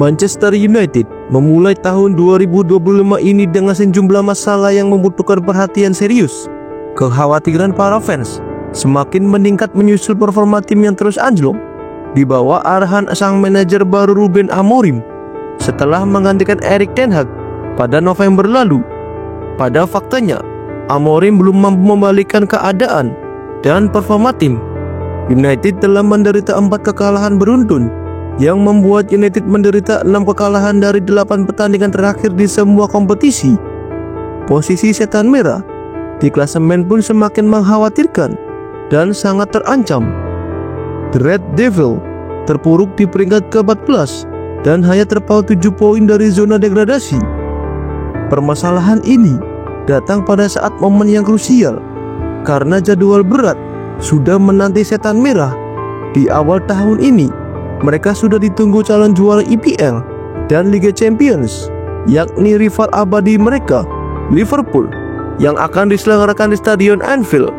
Manchester United memulai tahun 2025 ini dengan sejumlah masalah yang membutuhkan perhatian serius. Kekhawatiran para fans semakin meningkat menyusul performa tim yang terus anjlok di bawah arahan sang manajer baru Ruben Amorim setelah menggantikan Erik ten Hag pada November lalu. Pada faktanya, Amorim belum mampu membalikkan keadaan dan performa tim. United telah menderita 4 kekalahan beruntun yang membuat United menderita 6 kekalahan dari 8 pertandingan terakhir di semua kompetisi. Posisi setan merah di klasemen pun semakin mengkhawatirkan dan sangat terancam. The Red Devil terpuruk di peringkat ke-14 dan hanya terpaut 7 poin dari zona degradasi. Permasalahan ini datang pada saat momen yang krusial karena jadwal berat sudah menanti setan merah. Di awal tahun ini mereka sudah ditunggu calon juara EPL dan Liga Champions, yakni rival abadi mereka, Liverpool, yang akan diselenggarakan di Stadion Anfield.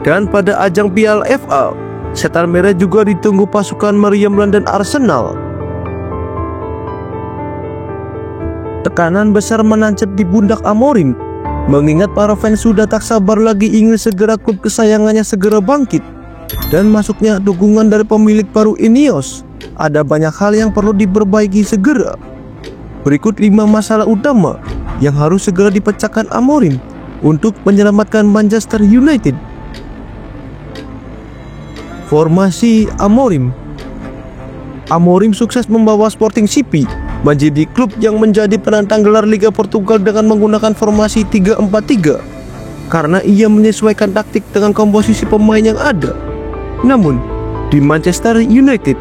Dan pada ajang Piala FA, setan merah juga ditunggu pasukan meriam London Arsenal. Tekanan besar menancap di pundak Amorim, mengingat para fans sudah tak sabar lagi ingin segera klub kesayangannya segera bangkit dan masuknya dukungan dari pemilik baru Ineos. Ada banyak hal yang perlu diperbaiki segera. Berikut 5 masalah utama yang harus segera dipecahkan Amorim untuk menyelamatkan Manchester United. Formasi Amorim. Amorim sukses membawa Sporting CP menjadi klub yang menjadi penantang gelar Liga Portugal dengan menggunakan formasi 3-4-3 karena ia menyesuaikan taktik dengan komposisi pemain yang ada. Namun, di Manchester United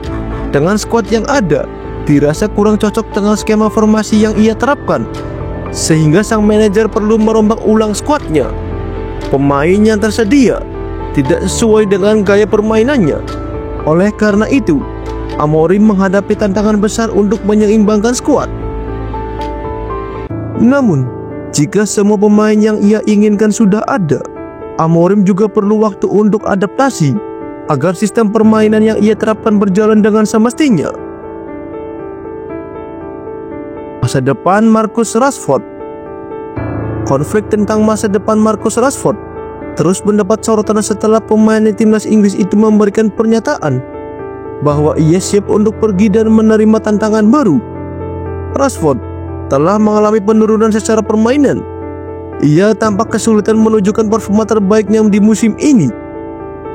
dengan skuad yang ada dirasa kurang cocok dengan skema formasi yang ia terapkan, sehingga sang manajer perlu merombak ulang skuadnya. Pemain yang tersedia tidak sesuai dengan gaya permainannya. Oleh karena itu, Amorim menghadapi tantangan besar untuk menyeimbangkan skuad. Namun, jika semua pemain yang ia inginkan sudah ada, Amorim juga perlu waktu untuk adaptasi agar sistem permainan yang ia terapkan berjalan dengan semestinya. Masa depan Marcus Rashford. Konflik tentang masa depan Marcus Rashford terus mendapat sorotan setelah pemain timnas Inggris itu memberikan pernyataan bahwa ia siap untuk pergi dan menerima tantangan baru. Rashford telah mengalami penurunan secara permainan. Ia tampak kesulitan menunjukkan performa terbaiknya di musim ini,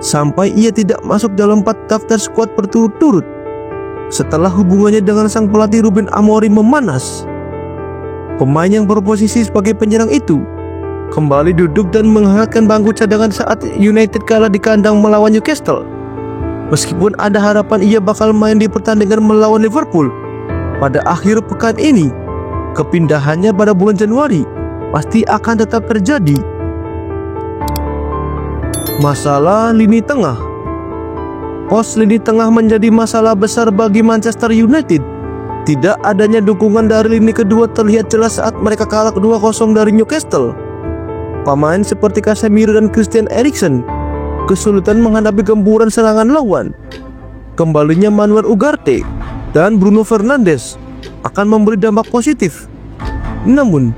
sampai ia tidak masuk dalam 4 daftar skuad berturut-turut setelah hubungannya dengan sang pelatih Ruben Amorim memanas. Pemain yang berposisi sebagai penyerang itu kembali duduk dan menghangatkan bangku cadangan saat United kalah di kandang melawan Newcastle. Meskipun ada harapan ia bakal main di pertandingan melawan Liverpool pada akhir pekan ini, kepindahannya pada bulan Januari pasti akan tetap terjadi. Masalah lini tengah. Pos lini tengah menjadi masalah besar bagi Manchester United. Tidak adanya dukungan dari lini kedua terlihat jelas saat mereka kalah 2-0 dari Newcastle. Pemain seperti Casemiro dan Christian Eriksen kesulitan menghadapi gempuran serangan lawan. Kembalinya Manuel Ugarte dan Bruno Fernandes akan memberi dampak positif. Namun,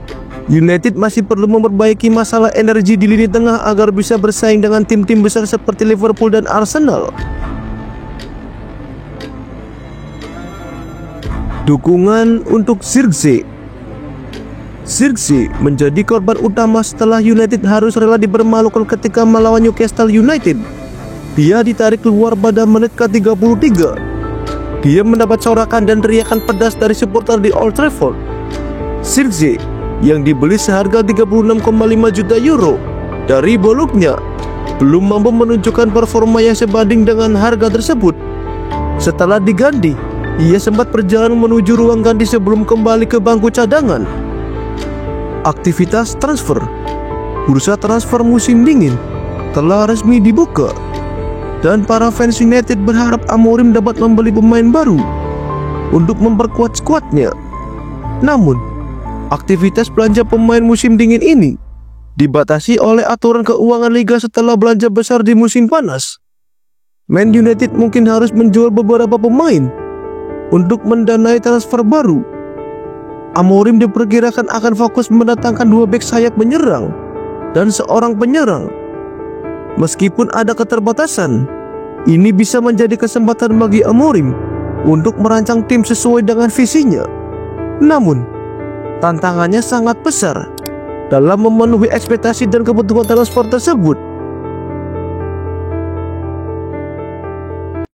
United masih perlu memperbaiki masalah energi di lini tengah agar bisa bersaing dengan tim-tim besar seperti Liverpool dan Arsenal. Dukungan untuk Zirkzee. Zirkzee menjadi korban utama setelah United harus rela dipermalukan ketika melawan Newcastle United. Dia ditarik keluar pada menit ke-33. Dia mendapat sorakan dan teriakan pedas dari supporter di Old Trafford. Zirkzee yang dibeli seharga 36,5 juta euro dari Bologna belum mampu menunjukkan performa yang sebanding dengan harga tersebut. Setelah diganti, ia sempat berjalan menuju ruang ganti sebelum kembali ke bangku cadangan. Aktivitas transfer. Bursa transfer musim dingin telah resmi dibuka dan para fans United berharap Amorim dapat membeli pemain baru untuk memperkuat skuadnya. Namun, aktivitas belanja pemain musim dingin ini dibatasi oleh aturan keuangan liga setelah belanja besar di musim panas. Man United mungkin harus menjual beberapa pemain untuk mendanai transfer baru. Amorim diperkirakan akan fokus mendatangkan 2 bek sayap menyerang dan seorang penyerang. Meskipun ada keterbatasan, ini bisa menjadi kesempatan bagi Amorim untuk merancang tim sesuai dengan visinya. Namun, tantangannya sangat besar dalam memenuhi ekspektasi dan kebutuhan transfer tersebut.